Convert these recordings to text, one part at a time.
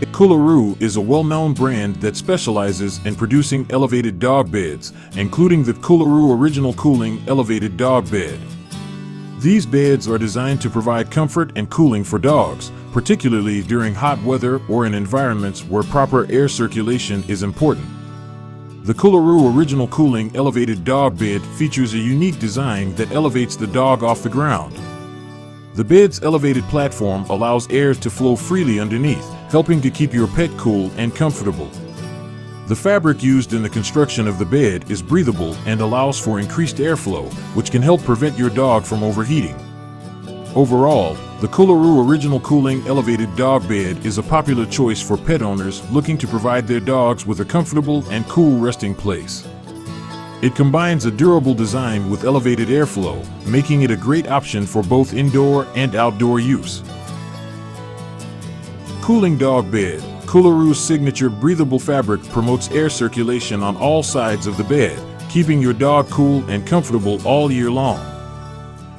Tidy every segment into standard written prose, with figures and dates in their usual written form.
Coolaroo is a well-known brand that specializes in producing elevated dog beds, including the Coolaroo Original Cooling Elevated Dog Bed. These beds are designed to provide comfort and cooling for dogs, particularly during hot weather or in environments where proper air circulation is important. The Coolaroo Original Cooling Elevated Dog Bed features a unique design that elevates the dog off the ground. The bed's elevated platform allows air to flow freely underneath, helping to keep your pet cool and comfortable. The fabric used in the construction of the bed is breathable and allows for increased airflow, which can help prevent your dog from overheating. Overall, the Coolaroo Original Cooling Elevated Dog Bed is a popular choice for pet owners looking to provide their dogs with a comfortable and cool resting place. It combines a durable design with elevated airflow, making it a great option for both indoor and outdoor use. Cooling Dog Bed. Coolaroo's signature breathable fabric promotes air circulation on all sides of the bed, keeping your dog cool and comfortable all year long.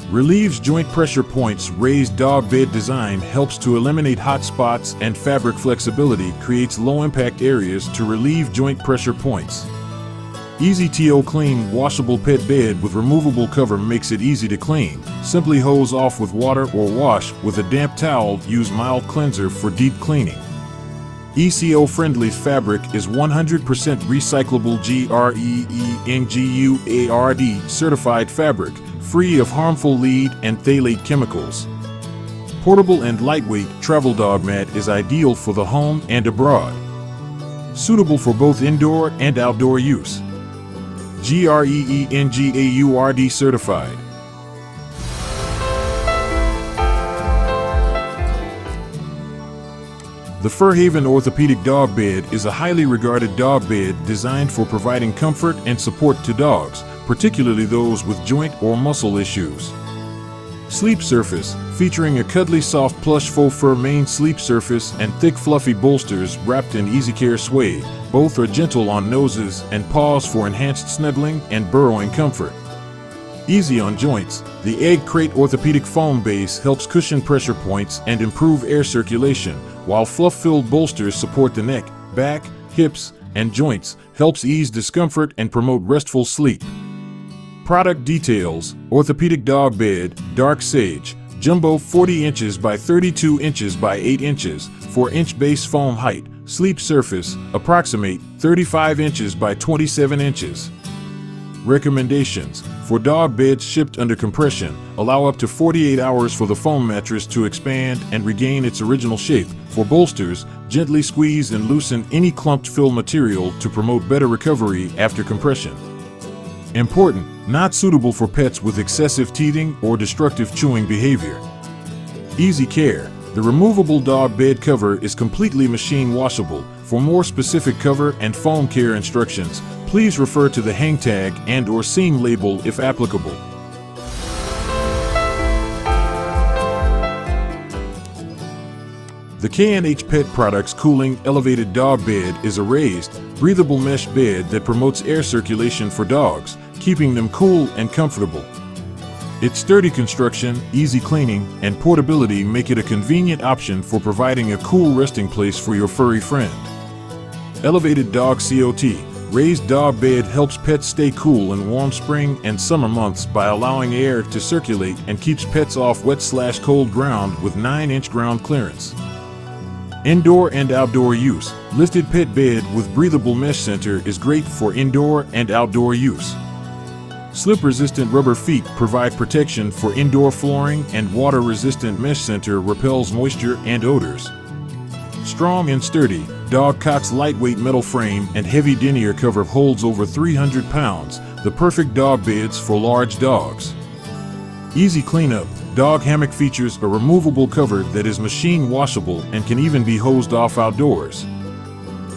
Relieves joint pressure points. Raised dog bed design helps to eliminate hot spots, and fabric flexibility creates low-impact areas to relieve joint pressure points. Easy to clean. Washable pet bed with removable cover makes it easy to clean. Simply hose off with water or wash with a damp towel. Use mild cleanser for deep cleaning. Eco-friendly fabric is 100% recyclable GREENGUARD certified fabric, free of harmful lead and phthalate chemicals. Portable and lightweight. Travel dog mat is ideal for the home and abroad. Suitable for both indoor and outdoor use. GREENGAURD certified. The Fur Haven Orthopedic Dog Bed is a highly regarded dog bed designed for providing comfort and support to dogs, particularly those with joint or muscle issues. Sleep surface, featuring a cuddly soft plush faux fur main sleep surface and thick fluffy bolsters wrapped in easy care suede. Both are gentle on noses and paws for enhanced snuggling and burrowing comfort. Easy on joints, the Egg Crate orthopedic foam base helps cushion pressure points and improve air circulation, while fluff-filled bolsters support the neck, back, hips, and joints, helps ease discomfort and promote restful sleep. Product details: orthopedic dog bed, dark sage, jumbo 40 inches by 32 inches by 8 inches, 4-inch base foam height, sleep surface, approximate 35 inches by 27 inches. Recommendations: for dog beds shipped under compression, allow up to 48 hours for the foam mattress to expand and regain its original shape. For bolsters, gently squeeze and loosen any clumped fill material to promote better recovery after compression. Important: not suitable for pets with excessive teething or destructive chewing behavior. Easy care: the removable dog bed cover is completely machine washable. For more specific cover and foam care instructions, please refer to the hang tag and/or seam label if applicable. The K&H Pet Products Cooling Elevated Dog Bed is a raised, breathable mesh bed that promotes air circulation for dogs, keeping them cool and comfortable. Its sturdy construction, easy cleaning, and portability make it a convenient option for providing a cool resting place for your furry friend. Elevated Dog COT Raised dog bed helps pets stay cool in warm spring and summer months by allowing air to circulate and keeps pets off wet/cold ground with 9-inch ground clearance. Indoor and outdoor use. Listed pet bed with breathable mesh center is great for indoor and outdoor use. Slip-resistant rubber feet provide protection for indoor flooring, and water-resistant mesh center repels moisture and odors. Strong and sturdy, Dog Cot's lightweight metal frame and heavy denier cover holds over 300 pounds, the perfect dog beds for large dogs. Easy cleanup. Dog hammock features a removable cover that is machine washable and can even be hosed off outdoors.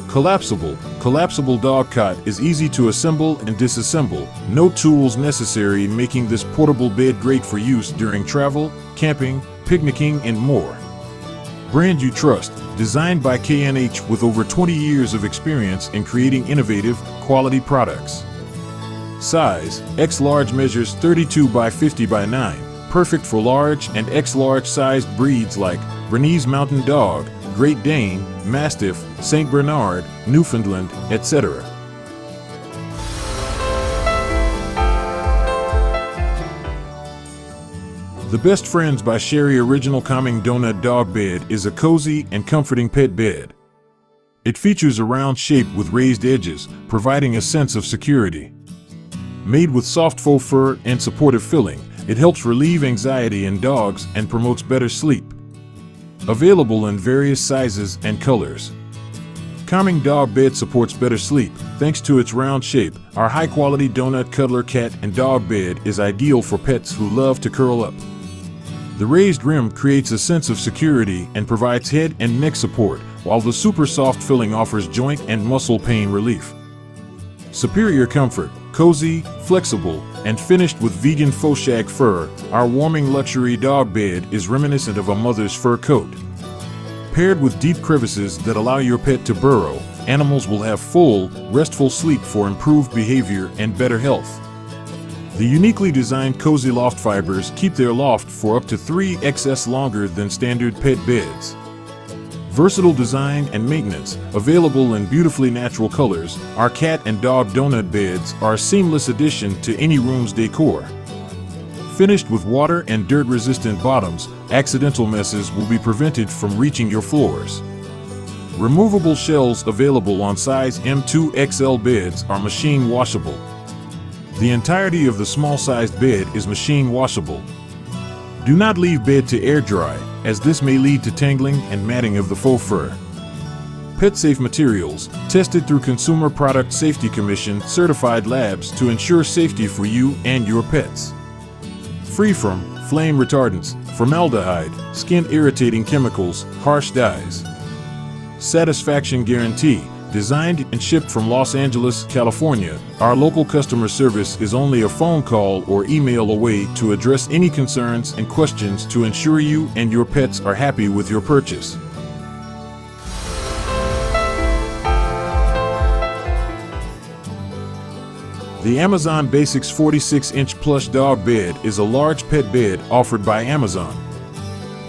Collapsible dog cot is easy to assemble and disassemble, no tools necessary, making this portable bed great for use during travel, camping, picnicking, and more. Brand you trust, designed by K&H with over 20 years of experience in creating innovative, quality products. Size: X large measures 32 by 50 by 9, perfect for large and X large sized breeds like Bernese Mountain Dog, Great Dane, Mastiff, Saint Bernard, Newfoundland, etc. The Best Friends by Sherry Original Calming Donut Dog Bed is a cozy and comforting pet bed. It features a round shape with raised edges, providing a sense of security. Made with soft faux fur and supportive filling, it helps relieve anxiety in dogs and promotes better sleep. Available in various sizes and colors. Calming Dog Bed supports better sleep thanks to its round shape. Our high-quality donut cuddler cat and dog bed is ideal for pets who love to curl up. The raised rim creates a sense of security and provides head and neck support, while the super soft filling offers joint and muscle pain relief. Superior comfort, cozy, flexible, and finished with vegan faux shag fur, our warming luxury dog bed is reminiscent of a mother's fur coat. Paired with deep crevices that allow your pet to burrow, animals will have full, restful sleep for improved behavior and better health. The uniquely designed cozy loft fibers keep their loft for up to 3x longer than standard pet beds. Versatile design and maintenance, available in beautifully natural colors, our cat and dog donut beds are a seamless addition to any room's decor. Finished with water and dirt-resistant bottoms, accidental messes will be prevented from reaching your floors. Removable shells available on size M2XL beds are machine washable. The entirety of the small-sized bed is machine washable. Do not leave bed to air dry, as this may lead to tangling and matting of the faux fur. Pet-safe materials, tested through Consumer Product Safety Commission certified labs to ensure safety for you and your pets. Free from flame retardants, formaldehyde, skin-irritating chemicals, harsh dyes. Satisfaction guarantee. Designed and shipped from Los Angeles, California, our local customer service is only a phone call or email away to address any concerns and questions to ensure you and your pets are happy with your purchase. The Amazon Basics 46-inch plush dog bed is a large pet bed offered by Amazon.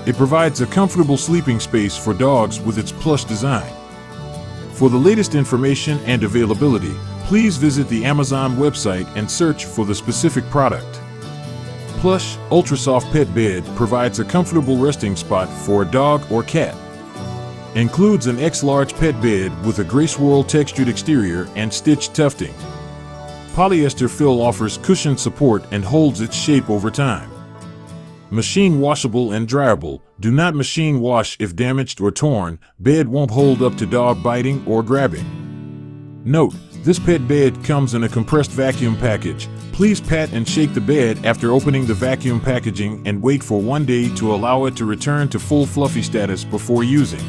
It provides a comfortable sleeping space for dogs with its plush design. For the latest information and availability, please visit the Amazon website and search for the specific product. Plush, ultra-soft pet bed provides a comfortable resting spot for a dog or cat. Includes an X-large pet bed with a gray swirl textured exterior and stitched tufting. Polyester fill offers cushioned support and holds its shape over time. Machine washable and dryable. Do not machine wash if damaged or torn. Bed won't hold up to dog biting or grabbing. Note: this pet bed comes in a compressed vacuum package. Please pat and shake the bed after opening the vacuum packaging and wait for 1 day to allow it to return to full fluffy status before using.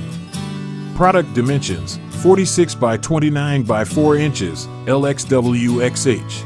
Product dimensions: 46 by 29 by 4 inches, LXWXH.